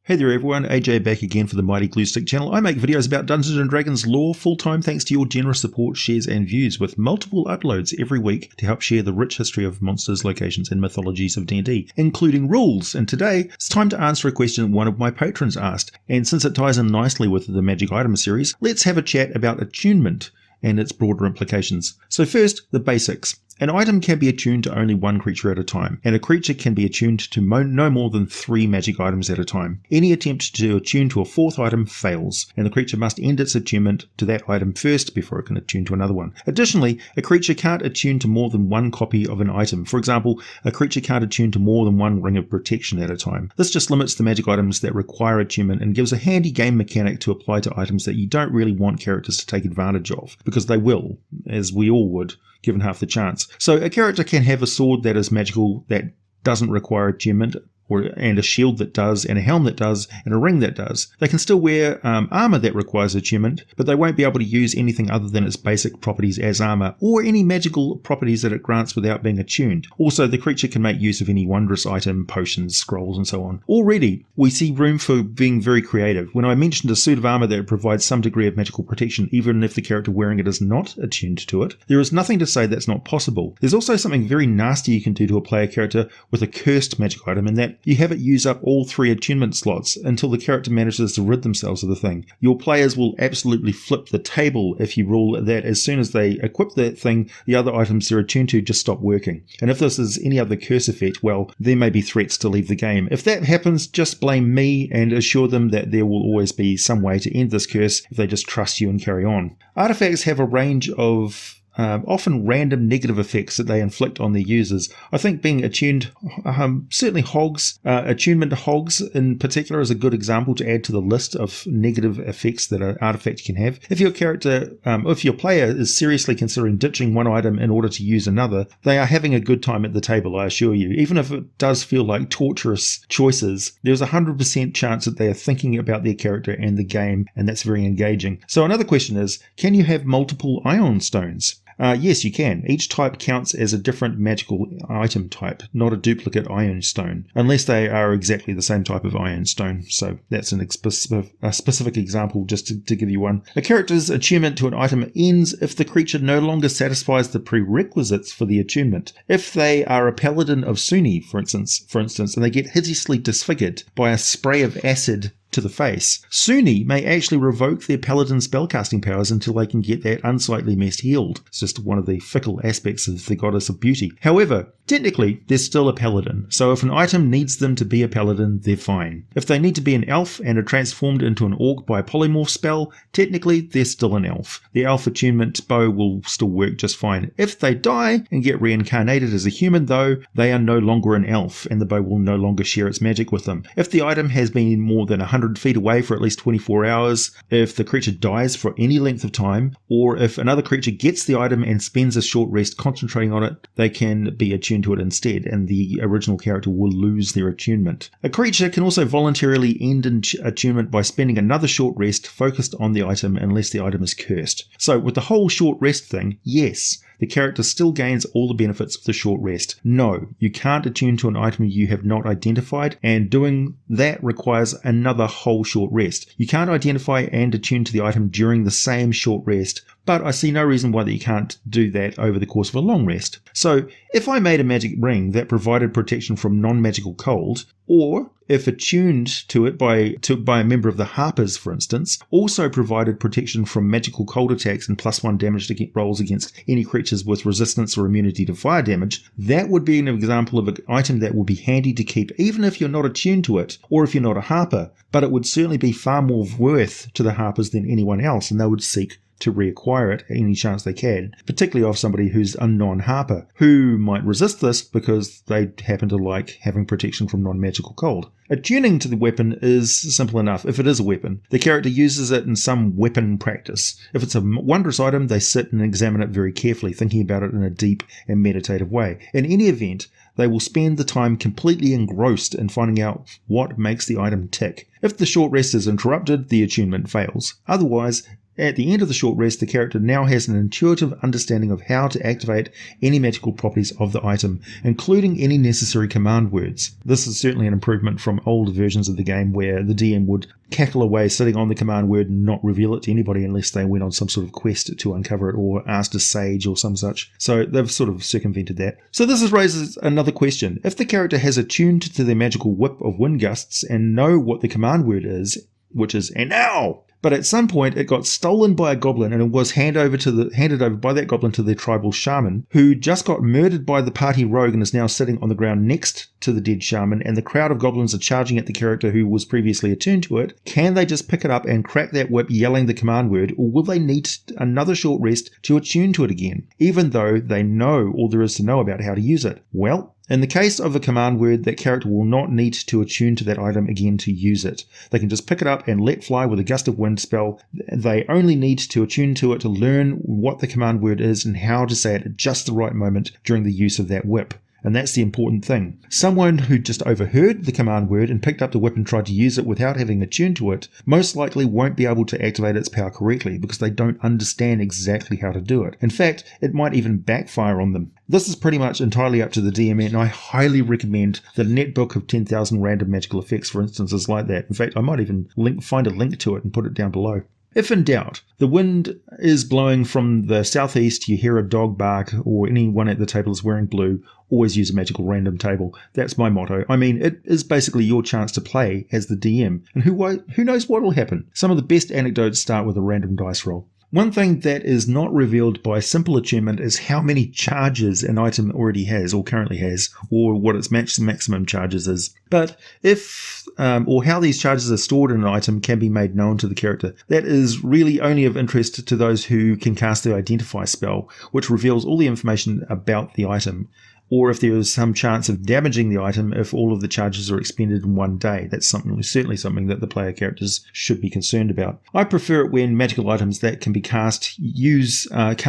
Hey there everyone, AJ back again for the Mighty Gluestick channel. I make videos about Dungeons & Dragons lore full-time thanks to your generous support, shares and views, with multiple uploads every week to help share the rich history of monsters, locations and mythologies of D&D, including rules. And today, it's time to answer a question one of my patrons asked. And since it ties in nicely with the Magic Item series, let's have a chat about attunement and its broader implications. So first, the basics. An item can be attuned to only one creature at a time, and a creature can be attuned to no more than 3 magic items at a time. Any attempt to attune to a 4th item fails, and the creature must end its attunement to that item first before it can attune to another one. Additionally, a creature can't attune to more than one copy of an item. For example, a creature can't attune to more than one ring of protection at a time. This just limits the magic items that require attunement and gives a handy game mechanic to apply to items that you don't really want characters to take advantage of, because they will, as we all would, given half the chance. So a character can have a sword that is magical that doesn't require attunement, and a shield that does, and a helm that does, and a ring that does. They can still wear armor that requires attunement, but they won't be able to use anything other than its basic properties as armor, or any magical properties that it grants without being attuned. Also, the creature can make use of any wondrous item, potions, scrolls, and so on. Already, we see room for being very creative. When I mentioned a suit of armor that provides some degree of magical protection, even if the character wearing it is not attuned to it, there is nothing to say that's not possible. There's also something very nasty you can do to a player character with a cursed magic item, and that you have it use up all 3 attunement slots until the character manages to rid themselves of the thing. Your players will absolutely flip the table if you rule that as soon as they equip that thing, the other items they're attuned to just stop working. And if this is any other curse effect, well, there may be threats to leave the game. If that happens, just blame me and assure them that there will always be some way to end this curse if they just trust you and carry on. Artifacts have a range of often random negative effects that they inflict on their users. I think being attuned, certainly attunement hogs in particular is a good example to add to the list of negative effects that an artifact can have. If your character, if your player is seriously considering ditching one item in order to use another, they are having a good time at the table, I assure you. Even if it does feel like torturous choices, there's a 100% chance that they are thinking about their character and the game, and that's very engaging. So another question is, can you have multiple ion stones? Yes, you can. Each type counts as a different magical item type, not a duplicate ion stone, unless they are exactly the same type of ion stone. So that's a specific example just to give you one. A character's attunement to an item ends if the creature no longer satisfies the prerequisites for the attunement. If they are a paladin of Suni, for instance, and they get hideously disfigured by a spray of acid to the face, Suni may actually revoke their paladin spellcasting powers until they can get that unsightly mess healed. It's just one of the fickle aspects of the goddess of beauty. However, technically, they're still a paladin, so if an item needs them to be a paladin, they're fine. If they need to be an elf and are transformed into an orc by a polymorph spell, technically, they're still an elf. The elf attunement bow will still work just fine. If they die and get reincarnated as a human, though, they are no longer an elf, and the bow will no longer share its magic with them. If the item has been more than 100 feet away for at least 24 hours, if the creature dies for any length of time, or if another creature gets the item and spends a short rest concentrating on it, they can be attuned to it instead, and the original character will lose their attunement. A creature can also voluntarily end attunement by spending another short rest focused on the item unless the item is cursed. So with the whole short rest thing, yes, the character still gains all the benefits of the short rest. No, you can't attune to an item you have not identified, and doing that requires another whole short rest. You can't identify and attune to the item during the same short rest, but I see no reason why that you can't do that over the course of a long rest. So if I made a magic ring that provided protection from non-magical cold, or if attuned to it by a member of the Harpers, for instance, also provided protection from magical cold attacks and +1 damage rolls against any creatures with resistance or immunity to fire damage, that would be an example of an item that would be handy to keep even if you're not attuned to it, or if you're not a Harper, but it would certainly be far more worth to the Harpers than anyone else, and they would seek to reacquire it any chance they can, particularly of somebody who's a non-harper, who might resist this because they happen to like having protection from non-magical cold. Attuning to the weapon is simple enough. If it is a weapon, the character uses it in some weapon practice. If it's a wondrous item, they sit and examine it very carefully, thinking about it in a deep and meditative way. In any event, they will spend the time completely engrossed in finding out what makes the item tick. If the short rest is interrupted, the attunement fails. Otherwise, At the end of the short rest, the character now has an intuitive understanding of how to activate any magical properties of the item, including any necessary command words. This is certainly an improvement from older versions of the game where the DM would cackle away sitting on the command word and not reveal it to anybody unless they went on some sort of quest to uncover it or asked a sage or some such. So they've sort of circumvented that. So this raises another question. If the character has attuned to their magical whip of wind gusts and know what the command word is, which is "and now," but at some point it got stolen by a goblin and it was handed over by that goblin to their tribal shaman, who just got murdered by the party rogue and is now sitting on the ground next to the dead shaman, and the crowd of goblins are charging at the character who was previously attuned to it. Can they just pick it up and crack that whip yelling the command word, or will they need another short rest to attune to it again, even though they know all there is to know about how to use it? Well, in the case of a command word, that character will not need to attune to that item again to use it. They can just pick it up and let fly with a gust of wind spell. They only need to attune to it to learn what the command word is and how to say it at just the right moment during the use of that whip. And that's the important thing. Someone who just overheard the command word and picked up the whip and tried to use it without having attuned to it most likely won't be able to activate its power correctly because they don't understand exactly how to do it. In fact, it might even backfire on them. This is pretty much entirely up to the DM, and I highly recommend the netbook of 10,000 random magical effects, for instance, is like that. In fact, I might even find a link to it and put it down below. If in doubt, the wind is blowing from the southeast, you hear a dog bark, or anyone at the table is wearing blue, always use a magical random table. That's my motto. I mean, it is basically your chance to play as the DM, and who knows what will happen. Some of the best anecdotes start with a random dice roll. One thing that is not revealed by simple attunement is how many charges an item already has or currently has, or what its maximum charges is. But or how these charges are stored in an item can be made known to the character. That is really only of interest to those who can cast the Identify spell, which reveals all the information about the item, or if there is some chance of damaging the item if all of the charges are expended in one day. That's certainly something that the player characters should be concerned about. I prefer it when magical items that can be cast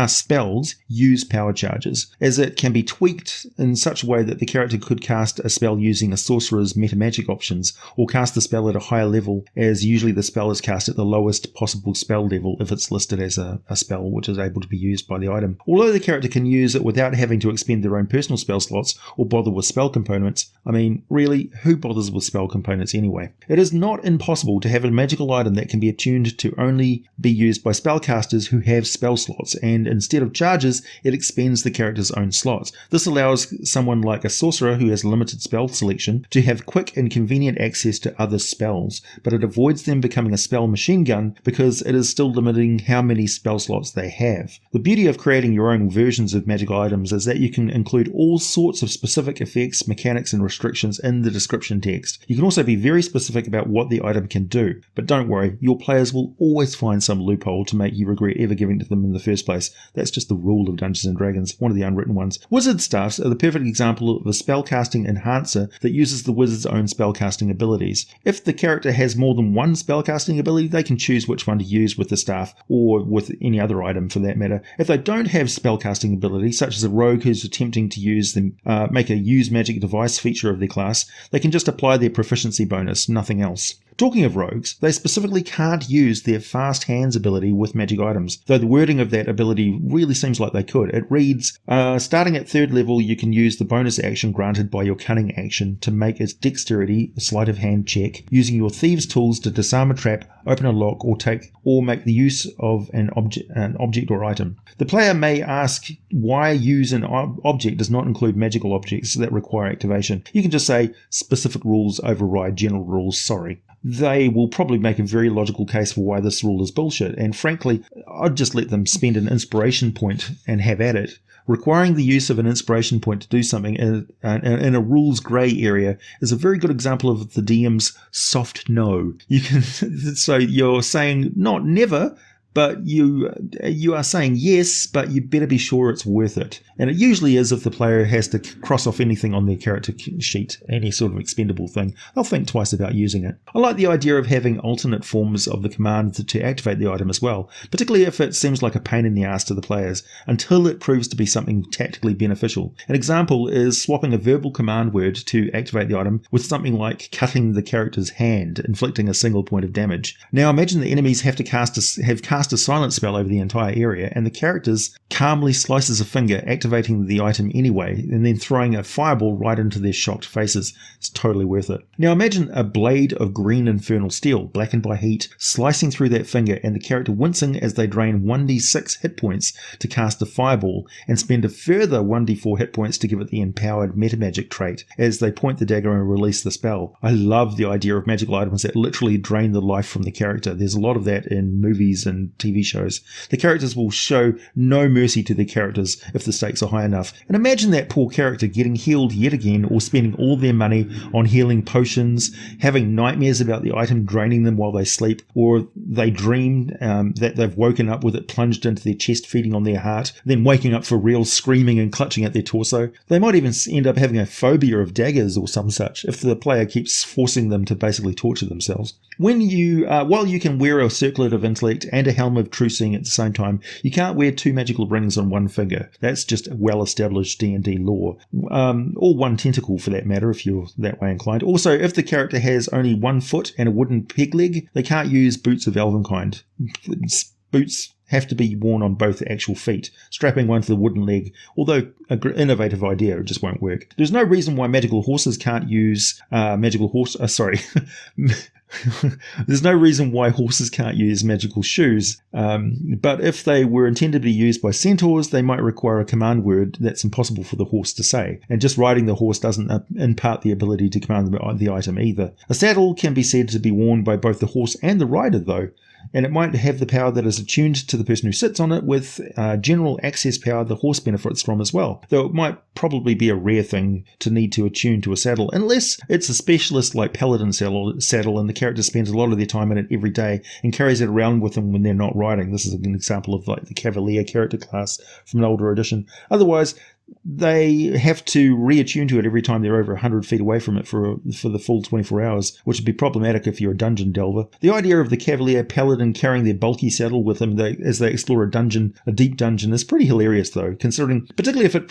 spells use power charges, as it can be tweaked in such a way that the character could cast a spell using a sorcerer's metamagic options, or cast the spell at a higher level, as usually the spell is cast at the lowest possible spell level if it's listed as a spell which is able to be used by the item. Although the character can use it without having to expend their own personal spell slots or bother with spell components. I mean, really, who bothers with spell components anyway? It is not impossible to have a magical item that can be attuned to only be used by spellcasters who have spell slots, and instead of charges, it expends the character's own slots. This allows someone like a sorcerer who has limited spell selection to have quick and convenient access to other spells, but it avoids them becoming a spell machine gun because it is still limiting how many spell slots they have. The beauty of creating your own versions of magical items is that you can include all sorts of specific effects, mechanics, and restrictions in the description text. You can also be very specific about what the item can do, but don't worry, your players will always find some loophole to make you regret ever giving to them in the first place. That's just the rule of Dungeons & Dragons, one of the unwritten ones. Wizard staffs are the perfect example of a spellcasting enhancer that uses the wizard's own spellcasting abilities. If the character has more than one spellcasting ability, they can choose which one to use with the staff, or with any other item for that matter. If they don't have spellcasting ability, such as a rogue who's attempting to make a use magic device feature of their class, they can just apply their proficiency bonus, nothing else. Talking of rogues, they specifically can't use their fast hands ability with magic items, though the wording of that ability really seems like they could. It reads, starting at 3rd level, you can use the bonus action granted by your cunning action to make its dexterity a sleight of hand check, using your thieves' tools to disarm a trap, open a lock, or make the use of an object or item. The player may ask why use an object does not include magical objects that require activation. You can just say, specific rules override general rules, sorry. They will probably make a very logical case for why this rule is bullshit, and frankly, I'd just let them spend an inspiration point and have at it. Requiring the use of an inspiration point to do something in a rules grey area is a very good example of the DM's soft no. So you're saying not never, but you are saying yes, but you better be sure it's worth it. And it usually is if the player has to cross off anything on their character sheet, any sort of expendable thing. They'll think twice about using it. I like the idea of having alternate forms of the command to activate the item as well, particularly if it seems like a pain in the ass to the players, until it proves to be something tactically beneficial. An example is swapping a verbal command word to activate the item with something like cutting the character's hand, inflicting a single point of damage. Now imagine the enemies have cast cast a silent spell over the entire area, and the characters calmly slices a finger, activating the item anyway, and then throwing a fireball right into their shocked faces. It's totally worth it. Now imagine a blade of green infernal steel, blackened by heat, slicing through that finger, and the character wincing as they drain 1d6 hit points to cast a fireball, and spend a further 1d4 hit points to give it the empowered metamagic trait as they point the dagger and release the spell. I love the idea of magical items that literally drain the life from the character. There's a lot of that in movies and TV shows. The characters will show no mercy to their characters if the stakes are high enough. And imagine that poor character getting healed yet again, or spending all their money on healing potions, having nightmares about the item draining them while they sleep, or they dream that they've woken up with it plunged into their chest, feeding on their heart, then waking up for real, screaming and clutching at their torso. They might even end up having a phobia of daggers or some such if the player keeps forcing them to basically torture themselves. While you can wear a circlet of intellect and a helm of true seeing at the same time, you can't wear 2 magical rings on one finger. That's just well-established D&D lore. Or one tentacle for that matter, if you're that way inclined. Also, if the character has only 1 foot and a wooden peg leg, they can't use boots of elvenkind. Boots have to be worn on both actual feet, strapping one to the wooden leg, although an innovative idea, it just won't work. There's no reason why magical horses can't use There's no reason why horses can't use magical shoes, but if they were intended to be used by centaurs, they might require a command word that's impossible for the horse to say, and just riding the horse doesn't impart the ability to command the item either. A saddle can be said to be worn by both the horse and the rider though, and it might have the power that is attuned to the person who sits on it with general access power the horse benefits from as well, though it might probably be a rare thing to need to attune to a saddle, unless it's a specialist like paladin saddle and the character spends a lot of their time in it every day and carries it around with them when they're not riding. This is an example of like the cavalier character class from an older edition. Otherwise, they have to reattune to it every time they're over 100 feet away from it for the full 24 hours, which would be problematic if you're a dungeon delver. The idea of the cavalier paladin carrying their bulky saddle with them as they explore a deep dungeon, is pretty hilarious though, considering particularly if it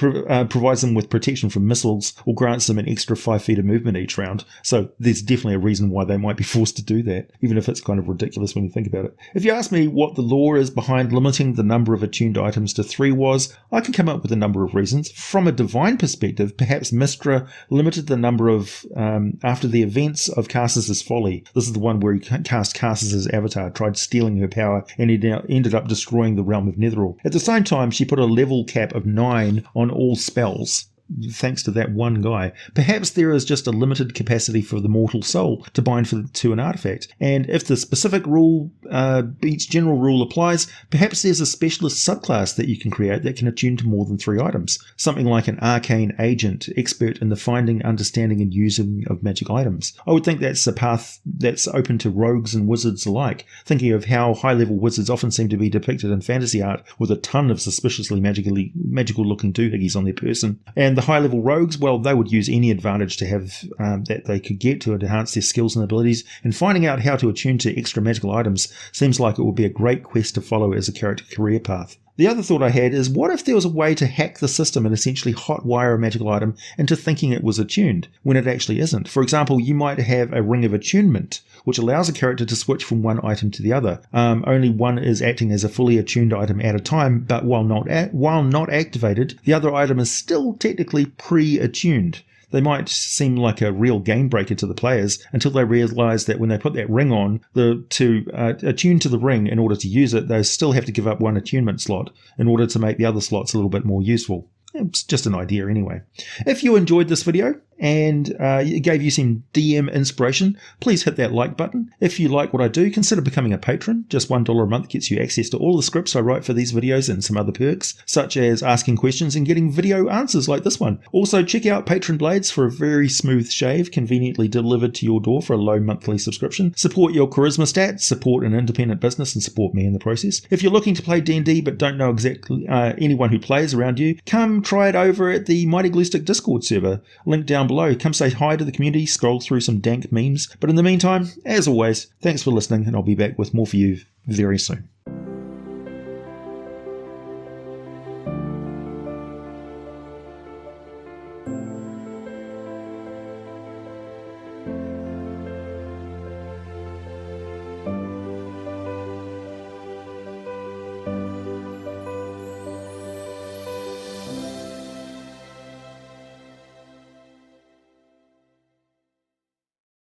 provides them with protection from missiles or grants them an extra 5 feet of movement each round. So there's definitely a reason why they might be forced to do that, even if it's kind of ridiculous when you think about it. If you ask me what the lore is behind limiting the number of attuned items to 3 was, I can come up with a number of reasons. From a divine perspective, perhaps Mistra limited the number of after the events of Karsus' folly. This is the one where he cast Karsus' avatar, tried stealing her power, and he ended up destroying the realm of Netheril. At the same time, she put a level cap of 9 on all spells, thanks to that one guy. Perhaps there is just a limited capacity for the mortal soul to bind to an artifact, and if the specific rule each general rule applies, perhaps there's a specialist subclass that you can create that can attune to more than 3 items. Something like an arcane agent, expert in the finding, understanding, and using of magic items. I would think that's a path that's open to rogues and wizards alike, thinking of how high-level wizards often seem to be depicted in fantasy art with a ton of suspiciously magical-looking doohickeys on their person. And the high-level rogues, well, they would use any advantage to have that they could get to enhance their skills and abilities, and finding out how to attune to extra magical items seems like it would be a great quest to follow as a character career path. The other thought I had is, what if there was a way to hack the system and essentially hotwire a magical item into thinking it was attuned, when it actually isn't? For example, you might have a ring of attunement, which allows a character to switch from one item to the other. Only one is acting as a fully attuned item at a time, but while not activated, the other item is still technically pre-attuned. They might seem like a real game breaker to the players until they realise that when they put that ring on, to attune to the ring in order to use it, they still have to give up one attunement slot in order to make the other slots a little bit more useful. It's just an idea anyway. If you enjoyed this video and it gave you some DM inspiration, please hit that like button. If you like what I do, consider becoming a patron. Just $1 a month gets you access to all the scripts I write for these videos and some other perks, such as asking questions and getting video answers like this one. Also, check out Patron Blades for a very smooth shave, conveniently delivered to your door for a low monthly subscription. Support your charisma stats, support an independent business, and support me in the process. If you're looking to play D&D but don't know exactly anyone who plays around you, come try it over at the Mighty Glue Stick Discord server. Link down below. Come say hi to the community, scroll through some dank memes. But in the meantime, as always, thanks for listening, and I'll be back with more for you very soon.